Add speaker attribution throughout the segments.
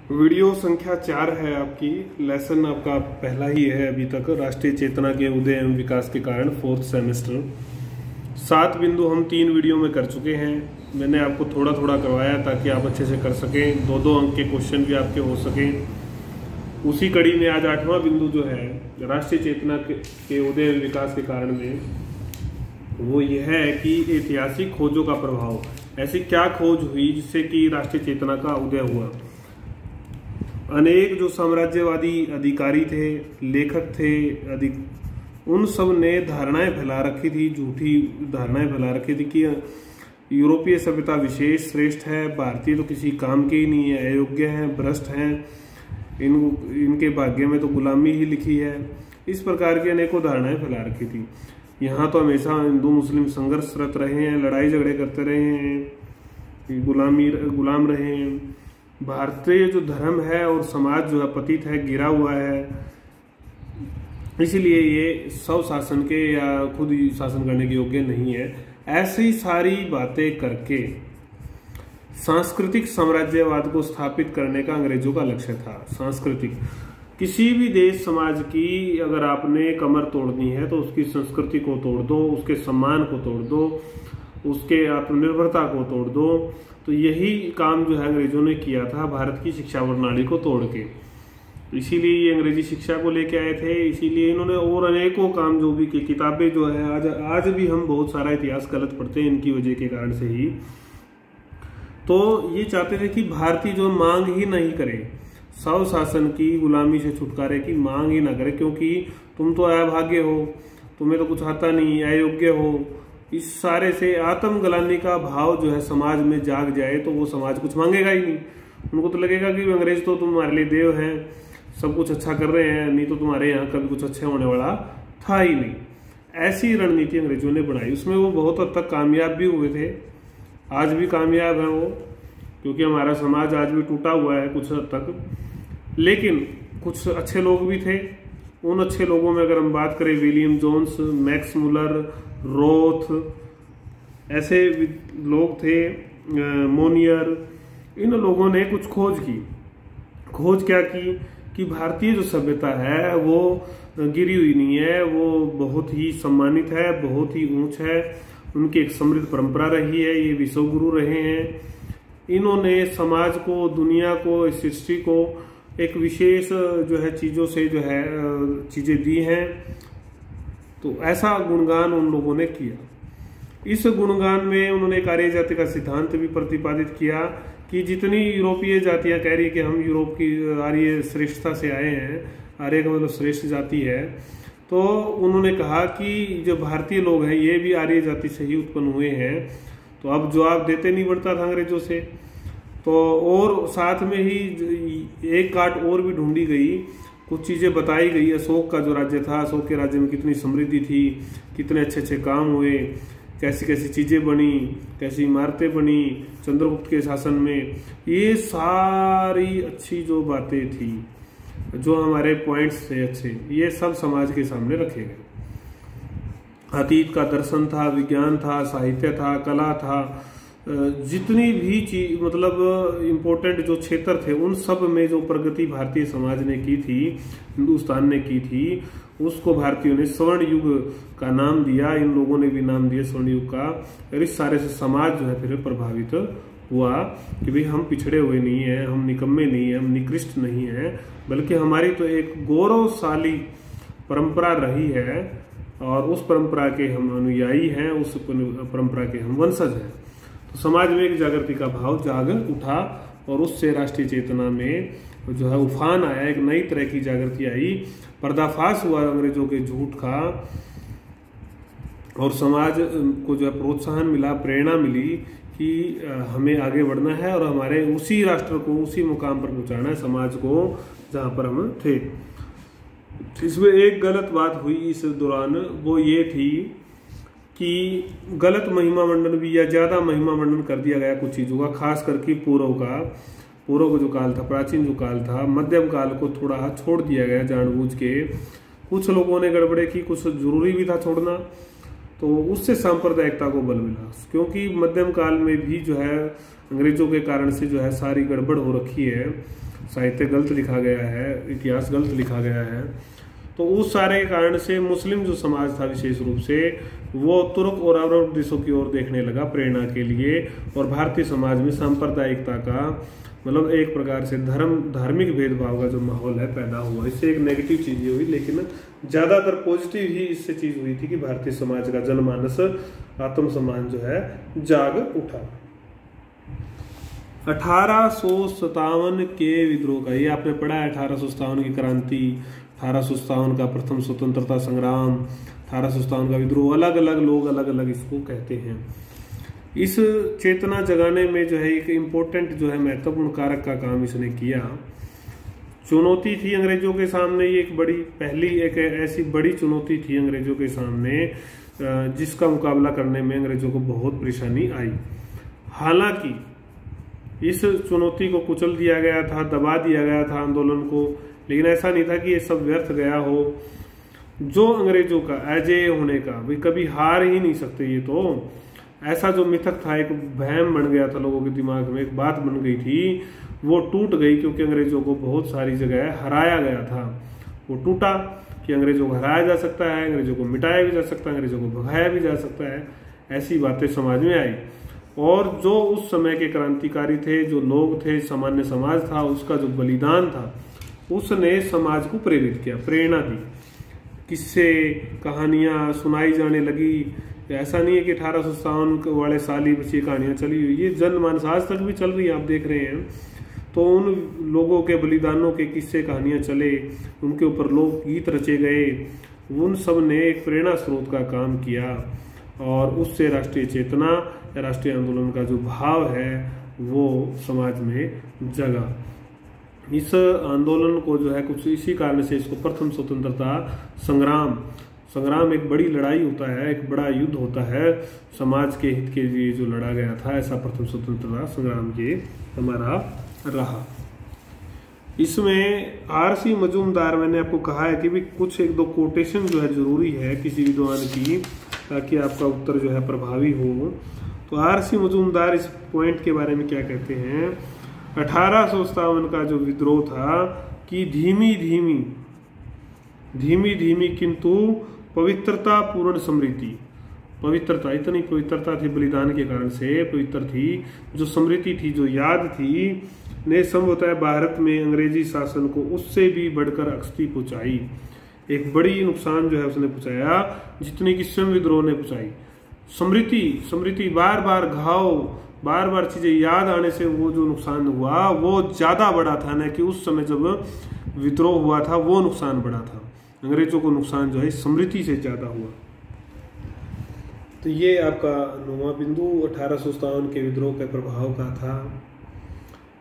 Speaker 1: Video संख्या 4 है आपकी। लेसन आपका पहला ही है अभी तक, राष्ट्रीय चेतना के उदय एवं विकास के कारण, 4th सेमेस्टर। 7 बिंदु हम 3 वीडियो में कर चुके हैं। मैंने आपको थोड़ा थोड़ा करवाया ताकि आप अच्छे से कर सकें, 2-2 अंक के क्वेश्चन भी आपके हो सकें। उसी कड़ी में आज 8वां बिंदु जो है राष्ट्रीय चेतना के उदय एवं विकास के कारण में, वो यह है कि ऐतिहासिक खोजों का प्रभाव। ऐसी क्या खोज हुई जिससे कि राष्ट्रीय चेतना का उदय हुआ। अनेक जो साम्राज्यवादी अधिकारी थे, लेखक थे, उन सब ने धारणाएं फैला रखी थी, झूठी धारणाएं फैला रखी थी कि यूरोपीय सभ्यता विशेष श्रेष्ठ है, भारतीय तो किसी काम के ही नहीं है, अयोग्य हैं, भ्रष्ट हैं, इनके भाग्य में तो गुलामी ही लिखी है। इस प्रकार की अनेकों धारणाएं फैला रखी थी। यहाँ तो हमेशा हिंदू मुस्लिम संघर्षरत रहे हैं, लड़ाई झगड़े करते रहे हैं, गुलाम रहे हैं। भारतीय जो धर्म है और समाज जो है पतित है, गिरा हुआ है। इसलिए ये स्व शासन के या खुद ही शासन करने के योग्य नहीं है। ऐसी सारी बातें करके सांस्कृतिक साम्राज्यवाद को स्थापित करने का अंग्रेजों का लक्ष्य था। सांस्कृतिक, किसी भी देश समाज की अगर आपने कमर तोड़नी है तो उसकी संस्कृति को तोड़ दो, उसके सम्मान को तोड़ दो, उसके आत्मनिर्भरता को तोड़ दो। तो यही काम जो है अंग्रेजों ने किया था भारत की शिक्षा प्रणाली को तोड़ के। इसीलिए ये अंग्रेजी शिक्षा को लेके आए थे। इसीलिए इन्होंने और अनेकों काम जो भी की, किताबें जो है आज भी हम बहुत सारा इतिहास गलत पढ़ते हैं इनकी वजह के कारण से ही। तो ये चाहते थे कि भारतीय जो मांग ही नहीं करे, स्व शासन की, गुलामी से छुटकारे की मांग ही ना करे, क्योंकि तुम तो अभागे हो, तुम्हें तो कुछ आता नहीं, अयोग्य हो। इस सारे से आत्मग्लानि का भाव जो है समाज में जाग जाए तो वो समाज कुछ मांगेगा ही नहीं। उनको तो लगेगा कि अंग्रेज तो तुम्हारे लिए देव हैं, सब कुछ अच्छा कर रहे हैं, नहीं तो तुम्हारे यहाँ कभी कुछ अच्छा होने वाला था ही नहीं। ऐसी रणनीति अंग्रेजों ने बनाई। उसमें वो बहुत हद तक कामयाब भी हुए थे, आज भी कामयाब है वो, क्योंकि हमारा समाज आज भी टूटा हुआ है कुछ हद तक। लेकिन कुछ अच्छे लोग भी थे। उन अच्छे लोगों में अगर हम बात करें, William Jones, Max Muller, Roth, ऐसे लोग थे, मोनियर, इन लोगों ने कुछ खोज की। खोज क्या की कि भारतीय जो सभ्यता है वो गिरी हुई नहीं है, वो बहुत ही सम्मानित है, बहुत ही ऊंच है। उनकी एक समृद्ध परंपरा रही है, ये विश्व गुरु रहे हैं। इन्होंने समाज को, दुनिया को, इस सृष्टि को एक विशेष जो है चीजों से जो है चीजें दी हैं। तो ऐसा गुणगान उन लोगों ने किया। इस गुणगान में उन्होंने एक आर्य जाति का सिद्धांत भी प्रतिपादित किया कि जितनी यूरोपीय जातियां कह रही कि हम यूरोप की आर्य श्रेष्ठता से आए हैं, आर्य का मतलब श्रेष्ठ जाति है, तो उन्होंने कहा कि जो भारतीय लोग हैं ये भी आर्य जाति से ही उत्पन्न हुए हैं। तो अब जवाब देते नहीं पड़ता था अंग्रेजों से। तो और साथ में ही एक काट और भी ढूंढी गई, कुछ चीजें बताई गई। अशोक का जो राज्य था, अशोक के राज्य में कितनी समृद्धि थी, कितने अच्छे अच्छे काम हुए, कैसी कैसी चीजें बनी, कैसी इमारतें बनी चंद्रगुप्त के शासन में। ये सारी अच्छी जो बातें थी, जो हमारे पॉइंट्स थे अच्छे, ये सब समाज के सामने रखे गए। अतीत का दर्शन था, विज्ञान था, साहित्य था, कला था, जितनी भी चीज मतलब इम्पोर्टेंट जो क्षेत्र थे, उन सब में जो प्रगति भारतीय समाज ने की थी, हिंदुस्तान ने की थी, उसको भारतीयों ने स्वर्ण युग का नाम दिया। इन लोगों ने भी नाम दिया स्वर्ण युग का। और इस सारे से समाज जो है फिर प्रभावित हुआ कि भाई हम पिछड़े हुए नहीं हैं, हम निकम्मे नहीं हैं, हम निकृष्ट नहीं हैं, बल्कि हमारी तो एक गौरवशाली परंपरा रही है और उस परंपरा के हम अनुयायी हैं, उस परंपरा के हम वंशज हैं। तो समाज में एक जागृति का भाव जाग उठा और उससे राष्ट्रीय चेतना में जो है उफान आया, एक नई तरह की जागृति आई। पर्दाफाश हुआ अंग्रेजों के झूठ का और समाज को जो है प्रोत्साहन मिला, प्रेरणा मिली कि हमें आगे बढ़ना है और हमारे उसी राष्ट्र को उसी मुकाम पर पहुंचाना है, समाज को, जहां पर हम थे। इसमें एक गलत बात हुई इस दौरान, वो ये थी कि गलत महिमा मंडन भी या ज्यादा महिमा मंडन कर दिया गया कुछ चीजों का, खास करके पूर्व का जो काल था, प्राचीन जो काल था, मध्यम काल को थोड़ा छोड़ दिया गया जानबूझ के। कुछ लोगों ने गड़बड़े की, कुछ जरूरी भी था छोड़ना, तो उससे सांप्रदायिकता को बल मिला। क्योंकि मध्यम काल में भी जो है अंग्रेजों के कारण से जो है सारी गड़बड़ हो रखी है। साहित्य गलत लिखा गया है, इतिहास गलत लिखा गया है। तो उस सारे कारण से मुस्लिम जो समाज था विशेष रूप से वो तुर्क और अरब देशों की ओर देखने लगा प्रेरणा के लिए, और भारतीय समाज में सांप्रदायिकता का मतलब एक प्रकार से धार्मिक भेदभाव का जो माहौल है पैदा हुआ। इससे एक नेगेटिव चीज ये हुई, लेकिन ज्यादातर पॉजिटिव ही इससे चीज हुई थी कि भारतीय समाज का जनमानस आत्मसम्मान जो है जाग उठा। 1857 के विद्रोह का, ये आपने पढ़ा है, 1857 की क्रांति, 1857 का प्रथम स्वतंत्रता संग्राम, 1857 का विद्रोह, अलग अलग लोग अलग अलग इसको कहते हैं। इस चेतना जगाने में जो है एक इम्पोर्टेंट जो है महत्वपूर्ण कारक का काम इसने किया। चुनौती थी अंग्रेजों के सामने, ये एक बड़ी पहली एक ऐसी बड़ी चुनौती थी अंग्रेजों के सामने जिसका मुकाबला करने में अंग्रेजों को बहुत परेशानी आई। हालांकि इस चुनौती को कुचल दिया गया था, दबा दिया गया था आंदोलन को, लेकिन ऐसा नहीं था कि ये सब व्यर्थ गया हो। जो अंग्रेजों का अजय होने का, वे कभी हार ही नहीं सकते, ये तो ऐसा जो मिथक था, एक वहम बन गया था लोगों के दिमाग में, एक बात बन गई थी, वो टूट गई क्योंकि अंग्रेजों को बहुत सारी जगह हराया गया था। वो टूटा कि अंग्रेजों को हराया जा सकता है, अंग्रेजों को मिटाया भी जा सकता है, अंग्रेजों को भगाया भी जा सकता है, ऐसी बातें समाज में आई। और जो उस समय के क्रांतिकारी थे, जो लोग थे, सामान्य समाज था, उसका जो बलिदान था, उसने समाज को प्रेरित किया, प्रेरणा दी, किस्से कहानियां सुनाई जाने लगी। ऐसा नहीं है कि 1857 वाले साल ही बस ये कहानियां चली हुई, ये जनमानस आज तक भी चल रही है, आप देख रहे हैं। तो उन लोगों के बलिदानों के किस्से कहानियां चले, उनके ऊपर लोक गीत रचे गए, उन सब ने एक प्रेरणा स्रोत का काम किया, और उससे राष्ट्रीय चेतना, राष्ट्रीय आंदोलन का जो भाव है वो समाज में जगा। इस आंदोलन को जो है कुछ इसी कारण से इसको प्रथम स्वतंत्रता संग्राम एक बड़ी लड़ाई होता है, एक बड़ा युद्ध होता है, समाज के हित के लिए जो लड़ा गया था, ऐसा प्रथम स्वतंत्रता संग्राम ये हमारा रहा। इसमें आरसी मजूमदार, मैंने आपको कहा है कि भी कुछ एक दो कोटेशन जो है जरूरी है किसी विद्वान की, ताकि आपका उत्तर जो है प्रभावी हो। तो आरसी मजूमदार इस पॉइंट के बारे में क्या कहते हैं, 1857 का जो विद्रोह था कि धीमी धीमी किंतु पवित्रता पूर्ण समृद्धि, पवित्रता, इतनी पवित्रता थी बलिदान के कारण से पवित्र थी, जो समृद्धि थी, जो याद थी, ने संभवतः भारत में अंग्रेजी शासन को उससे भी बढ़कर अक्षति पहुंचाई। एक बड़ी नुकसान जो है उसने पहुंचाया जितनी कि स्वयं विद्रोह ने पहुंचाई। समृद्धि बार बार घाव, बार बार चीजें याद आने से वो जो नुकसान हुआ वो ज्यादा बड़ा था, न कि उस समय जब विद्रोह हुआ था वो नुकसान बड़ा था। अंग्रेजों को नुकसान जो है समृद्धि से ज्यादा हुआ। तो ये आपका 9वां बिंदु 1857 के विद्रोह के प्रभाव का था।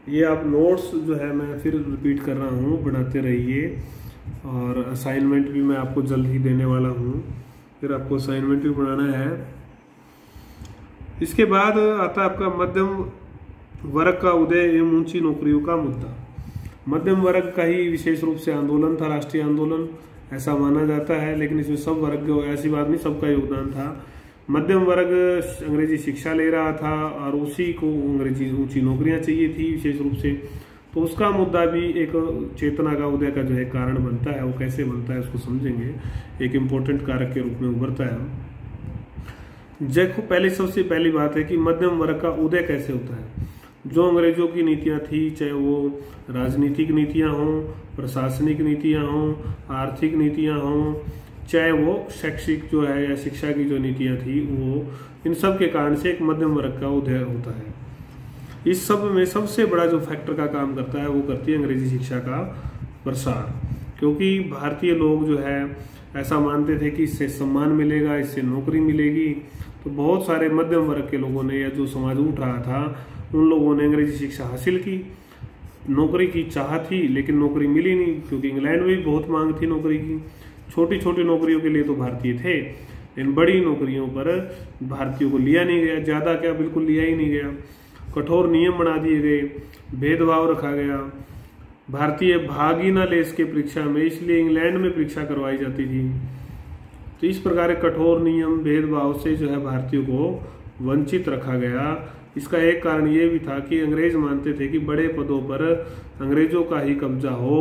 Speaker 1: ये आप नोट्स जो है मैं फिर रिपीट कर रहा हूँ, बनाते रहिए, और असाइनमेंट भी मैं आपको जल्द ही देने वाला हूँ, फिर आपको असाइनमेंट भी बनाना है। इसके बाद आता है आपका मध्यम वर्ग का उदय एवं ऊंची नौकरियों का मुद्दा। मध्यम वर्ग का ही विशेष रूप से आंदोलन था, राष्ट्रीय आंदोलन ऐसा माना जाता है, लेकिन इसमें सब वर्ग, ऐसी बात नहीं, सबका योगदान था। मध्यम वर्ग अंग्रेजी शिक्षा ले रहा था और उसी को अंग्रेजी ऊंची नौकरियां चाहिए थी विशेष रूप से, तो उसका मुद्दा भी एक चेतना का उदय का जो है कारण बनता है। वो कैसे बनता है उसको समझेंगे, एक इम्पोर्टेंट कारक के रूप में उभरता है। देखो, सबसे पहली बात है कि मध्यम वर्ग का उदय कैसे होता है। जो अंग्रेजों की नीतियां थी, चाहे वो राजनीतिक नीतियां हों, प्रशासनिक नीतियां हों, आर्थिक नीतियां हों, चाहे वो शैक्षिक जो है या शिक्षा की जो नीतियां थी, वो इन सब के कारण से एक मध्यम वर्ग का उदय होता है। इस सब में सबसे बड़ा जो फैक्टर का काम करता है वो करती है अंग्रेजी शिक्षा का प्रसार, क्योंकि भारतीय लोग जो है ऐसा मानते थे कि इससे सम्मान मिलेगा, इससे नौकरी मिलेगी। तो बहुत सारे मध्यम वर्ग के लोगों ने, या जो समाज उठ रहा था, उन लोगों ने अंग्रेजी शिक्षा हासिल की, नौकरी की चाह थी, लेकिन नौकरी मिली नहीं, क्योंकि इंग्लैंड में भी बहुत मांग थी नौकरी की। छोटी छोटी नौकरियों के लिए तो भारतीय थे, लेकिन बड़ी नौकरियों पर भारतीयों को लिया नहीं गया, ज्यादा क्या बिल्कुल लिया ही नहीं गया। कठोर नियम बना दिए गए, भेदभाव रखा गया, भारतीय भाग ही ना ले इसके परीक्षा में, इसलिए इंग्लैंड में परीक्षा करवाई जाती थी। तो इस प्रकार कठोर नियम, भेदभाव से जो है भारतीयों को वंचित रखा गया। इसका एक कारण ये भी था कि अंग्रेज मानते थे कि बड़े पदों पर अंग्रेजों का ही कब्जा हो,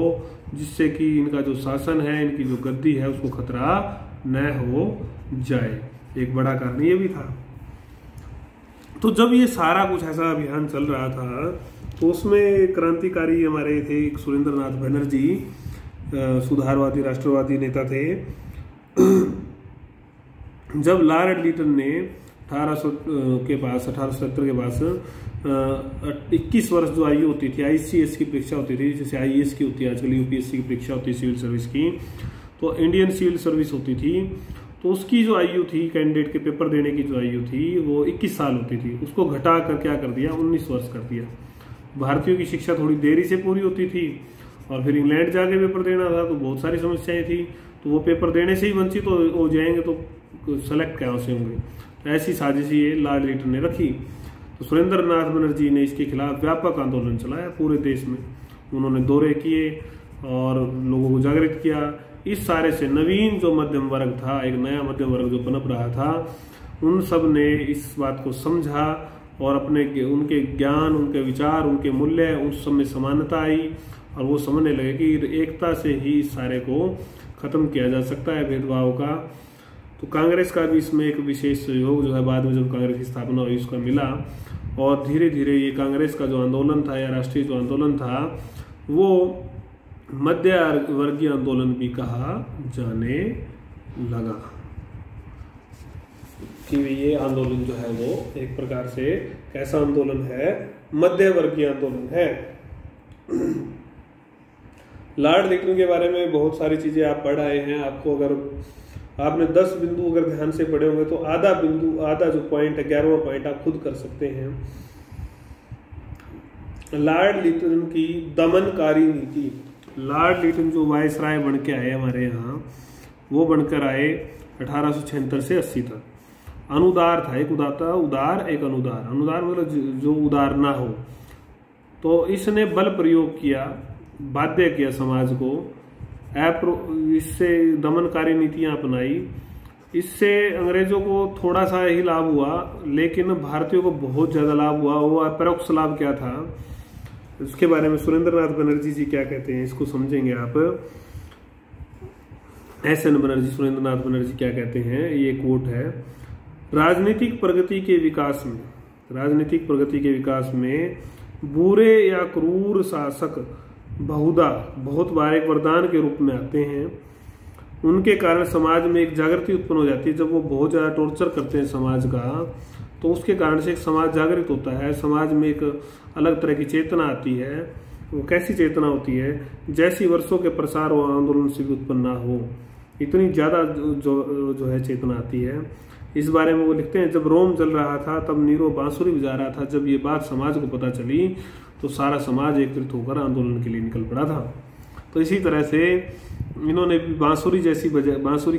Speaker 1: जिससे कि इनका जो शासन है, इनकी जो गद्दी है, उसको खतरा न हो जाए। एक बड़ा कारण ये भी था। तो जब ये सारा कुछ ऐसा अभियान चल रहा था तो उसमें क्रांतिकारी हमारे थे एक सुरेंद्र नाथ बनर्जी, सुधारवादी राष्ट्रवादी नेता थे। जब लॉर्ड लीटन ने 1870 के पास 21 वर्ष जो आयु होती थी, ICS की परीक्षा होती थी, जैसे IAS की होती है आजकल, UPSC की परीक्षा होती है सिविल सर्विस की, तो इंडियन सिविल सर्विस होती थी, तो उसकी जो आयु थी कैंडिडेट के पेपर देने की जो आयु थी वो 21 साल होती थी, उसको घटा कर क्या कर दिया, 19 वर्ष कर दिया। भारतीयों की शिक्षा थोड़ी देरी से पूरी होती थी और फिर इंग्लैंड जाके पेपर देना था, तो बहुत सारी समस्याएं थी, तो वो पेपर देने से ही वंचित हो जाएंगे तो सेलेक्ट कहाँ से होंगे। तो ऐसी साजिश ये लॉर्ड लीटन ने रखी। तो सुरेंद्र नाथ बनर्जी ने इसके खिलाफ व्यापक आंदोलन चलाया पूरे देश में। उन्होंने दौरे किए और लोगों को जागृत किया। इस सारे से नवीन जो मध्यम वर्ग था, एक नया मध्यम वर्ग जो पनप रहा था, उन सब ने इस बात को समझा और उनके ज्ञान, उनके विचार, उनके मूल्य, उस सब में समानता आई और वो समझने लगे कि एकता से ही इस सारे को खत्म किया जा सकता है, भेदभाव का। तो कांग्रेस का भी इसमें एक विशेष सहयोग जो है बाद में जब कांग्रेस की स्थापना हुई उसका मिला और धीरे धीरे ये कांग्रेस का जो आंदोलन था या राष्ट्रीय जो आंदोलन था वो मध्य वर्गीय आंदोलन भी कहा जाने लगा कि ये आंदोलन जो है वो एक प्रकार से कैसा आंदोलन है, मध्य वर्गीय आंदोलन है। लॉर्ड लीटन के बारे में बहुत सारी चीजें आप पढ़ आए हैं। आपको अगर आपने 10 बिंदु अगर ध्यान से पढ़े होंगे तो आधा जो पॉइंट है, 11वां पॉइंट आप खुद कर सकते हैं। लॉर्ड लीटन की दमनकारी नीति। लॉर्ड लीटन जो वायसराय बन के आए हमारे यहाँ, वो बनकर आए 1876 से 80 तक। अनुदार था, एक उदार एक अनुदार। अनुदार मतलब जो उदार ना हो। तो इसने बल प्रयोग किया, बाध्य किया समाज को, इससे दमनकारी नीतियां अपनाई। इससे अंग्रेजों को थोड़ा सा ही लाभ हुआ, लेकिन भारतीयों को बहुत ज्यादा लाभ हुआ। वो परोक्ष लाभ क्या था, इसके बारे में सुरेंद्र नाथ बनर्जी जी क्या कहते हैं, इसको समझेंगे आप। SN बनर्जी, सुरेंद्र नाथ बनर्जी क्या कहते हैं, ये कोट है। राजनीतिक प्रगति के विकास में बुरे या क्रूर शासक बहुत बार एक वरदान के रूप में आते हैं। उनके कारण समाज में एक जागृति उत्पन्न हो जाती है। जब वो बहुत ज्यादा टॉर्चर करते हैं समाज का, तो उसके कारण से एक समाज जागृत होता है, समाज में एक अलग तरह की चेतना आती है। वो कैसी चेतना होती है, जैसी वर्षों के प्रसार व आंदोलन से भी उत्पन्न ना हो, इतनी ज्यादा जो है चेतना आती है। इस बारे में वो लिखते हैं, जब रोम जल रहा था तब नीरो बांसुरी बजा रहा था। जब ये बात समाज को पता चली तो सारा समाज एकत्रित होकर आंदोलन के लिए निकल पड़ा था। तो इसी तरह से इन्होंने बांसुरी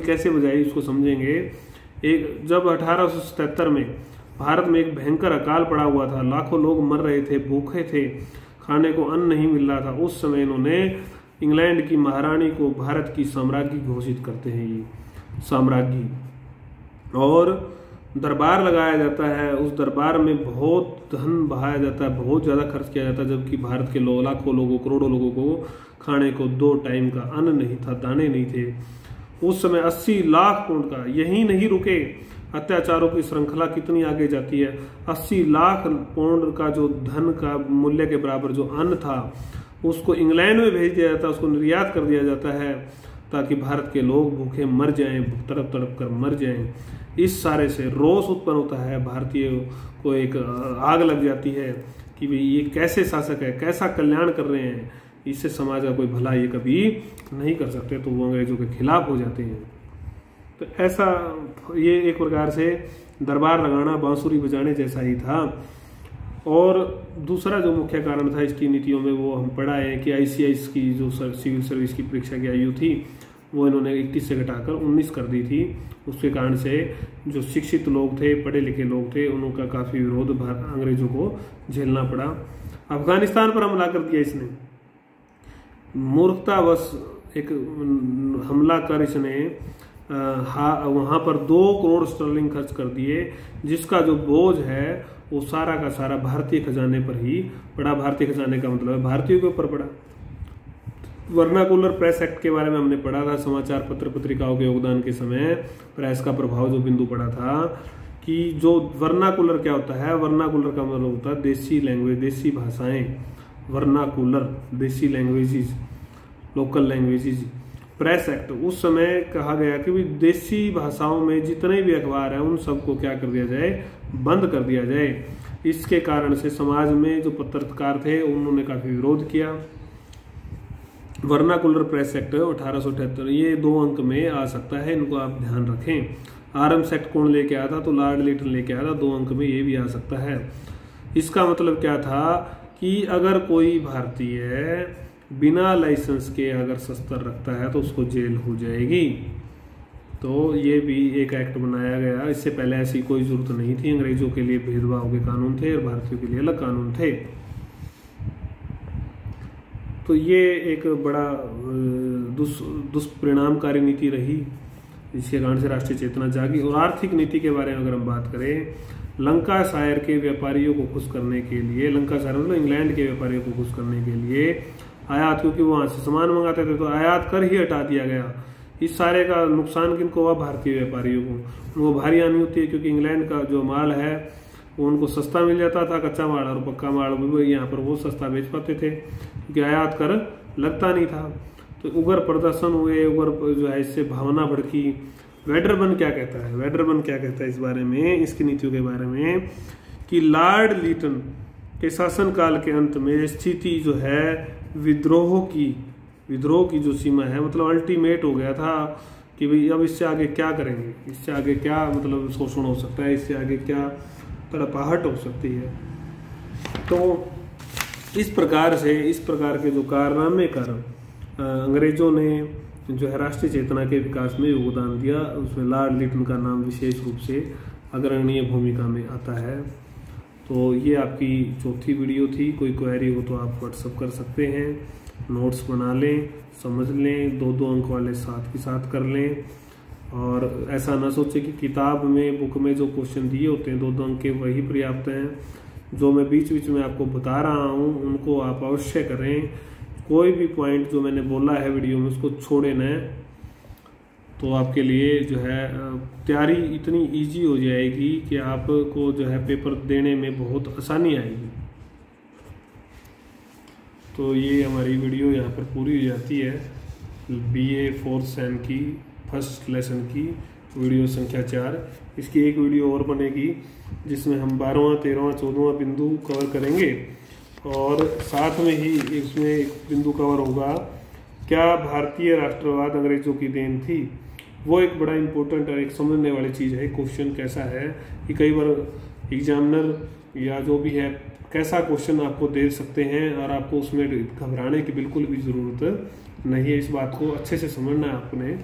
Speaker 1: कैसे बजाई उसको समझेंगे। जब 1877 में भारत में एक भयंकर अकाल पड़ा हुआ था, लाखों लोग मर रहे थे, भूखे थे, खाने को अन्न नहीं मिल रहा था, उस समय इन्होंने इंग्लैंड की महारानी को भारत की साम्राज्ञी घोषित करते हैं। ये साम्राज्ञी और दरबार लगाया जाता है। उस दरबार में बहुत धन बहाया जाता है, बहुत ज्यादा खर्च किया जाता है, जबकि भारत के लाखों लोगों, करोड़ों लोगों को खाने को 2 टाइम का अन्न नहीं था, दाने नहीं थे। उस समय 80 लाख पाउंड का, यही नहीं रुके, अत्याचारों की श्रृंखला कितनी आगे जाती है। 80 लाख पाउंड का जो धन का मूल्य के बराबर जो अन्न था, उसको इंग्लैंड में भेज दिया जाता है, उसको निर्यात कर दिया जाता है ताकि भारत के लोग भूखे मर जाएं, तड़प तड़प कर मर जाएं। इस सारे से रोष उत्पन्न होता है, भारतीय को एक आग लग जाती है कि भाई ये कैसे शासक है, कैसा कल्याण कर रहे हैं, इससे समाज का कोई भला ये कभी नहीं कर सकते। तो वो अंग्रेजों के खिलाफ हो जाते हैं। तो ऐसा ये एक प्रकार से दरबार लगाना, बांसुरी बजाने जैसा ही था। और दूसरा जो मुख्य कारण था इसकी नीतियों में, वो हम पढ़ा है कि ICS की जो सिविल सर्विस की परीक्षा की आयु थी वो इन्होंने 21 से घटाकर 19 कर दी थी। उसके कारण से जो शिक्षित लोग थे, पढ़े लिखे लोग थे, उनका काफी विरोध अंग्रेजों को झेलना पड़ा। अफगानिस्तान पर हमला कर दिया इसने, मूर्खतावश एक हमला कर इसने वहां पर 2 करोड़ स्टर्लिंग खर्च कर दिए, जिसका जो बोझ है वो सारा का सारा भारतीय खजाने पर ही पड़ा। भारतीय खजाने का मतलब है भारतीयों के ऊपर पड़ा। वर्नाकुलर प्रेस एक्ट के बारे में हमने पढ़ा था, समाचार पत्र पत्रिकाओं के योगदान के समय प्रेस का प्रभाव जो बिंदु पड़ा था कि जो वर्नाकुलर क्या होता है, वर्नाकुलर का मतलब होता है देसी लैंग्वेज, देसी भाषाएं, वर्नाकुलर देसी languages, local languages. Press act उस समय कहा गया कि देसी भाषाओं में जितने भी अखबार हैं उन सबको क्या कर दिया जाए, बंद कर दिया जाए। इसके कारण से समाज में जो पत्रकार थे उन्होंने काफी विरोध किया। वर्नाकुलर प्रेस एक्ट 1878 ये 2 अंक में आ सकता है, इनको आप ध्यान रखें। आर्म्स एक्ट कौन लेके आया था, तो लॉर्ड लिटन लेके आया था, 2 अंक में ये भी आ सकता है। इसका मतलब क्या था कि अगर कोई भारतीय बिना लाइसेंस के अगर शस्त्र रखता है तो उसको जेल हो जाएगी। तो ये भी एक एक्ट बनाया गया। इससे पहले ऐसी कोई जरूरत नहीं थी। अंग्रेजों के लिए भेदभाव के कानून थे और भारतीयों के लिए अलग कानून थे। तो ये एक बड़ा दुष्परिणामकारी नीति रही, जिसके कारण से राष्ट्रीय चेतना जागी। और आर्थिक नीति के बारे में अगर हम बात करें, लंकाशायर के व्यापारियों को खुश करने के लिए, लंकाशायर मतलब इंग्लैंड के व्यापारियों को खुश करने के लिए आयात, क्योंकि वो वहां से सामान मंगाते थे तो आयात कर ही हटा दिया गया। इस सारे का नुकसान किनको हुआ, भारतीय व्यापारियों को। उनको भारी हानि होती है क्योंकि इंग्लैंड का जो माल है वो उनको सस्ता मिल जाता था, कच्चा माल और पक्का माल भी यहाँ पर वो सस्ता बेच पाते थे क्योंकि आयात कर लगता नहीं था। तो उग्र प्रदर्शन हुए, उग्र जो है इससे भावना भड़की। वेडरबर्न क्या कहता है, वेडरबर्न क्या कहता है इस बारे में, इसकी नीतियों के बारे में, कि लॉर्ड लिटन के शासनकाल के अंत में स्थिति जो है विद्रोह की जो सीमा है, मतलब अल्टीमेट हो गया था कि भाई अब इससे आगे क्या करेंगे, इससे आगे क्या मतलब शोषण हो सकता है, इससे आगे क्या तड़पाहट हो सकती है। तो इस प्रकार के जो कारनामे कर अंग्रेजों ने जो है राष्ट्रीय चेतना के विकास में योगदान दिया, उसमें लॉर्ड लिटन का नाम विशेष रूप से अग्रणीय भूमिका में आता है। तो ये आपकी चौथी वीडियो थी। कोई क्वेरी हो तो आप व्हाट्सअप कर सकते हैं, नोट्स बना लें, समझ लें, 2-2 अंक वाले साथ ही साथ कर लें। और ऐसा ना सोचे कि किताब में, बुक में जो क्वेश्चन दिए होते हैं 2-2 अंक के वही पर्याप्त हैं। जो मैं बीच बीच में आपको बता रहा हूँ उनको आप अवश्य करें। कोई भी पॉइंट जो मैंने बोला है वीडियो में उसको छोड़े न, तो आपके लिए जो है तैयारी इतनी इजी हो जाएगी कि आपको जो है पेपर देने में बहुत आसानी आएगी। तो ये हमारी वीडियो यहाँ पर पूरी हो जाती है। BA 4th सेम की फर्स्ट लेसन की वीडियो संख्या 4। इसकी एक वीडियो और बनेगी जिसमें हम 12वां, 13वां, 14वां बिंदु कवर करेंगे और साथ में ही इसमें एक बिंदु कवर होगा, क्या भारतीय राष्ट्रवाद अंग्रेजों की देन थी। वो एक बड़ा इंपॉर्टेंट और एक समझने वाली चीज़ है। क्वेश्चन कैसा है कि कई बार एग्जामिनर या जो भी है कैसा क्वेश्चन आपको दे सकते हैं और आपको उसमें घबराने की बिल्कुल भी ज़रूरत नहीं है। इस बात को अच्छे से समझना है आपने।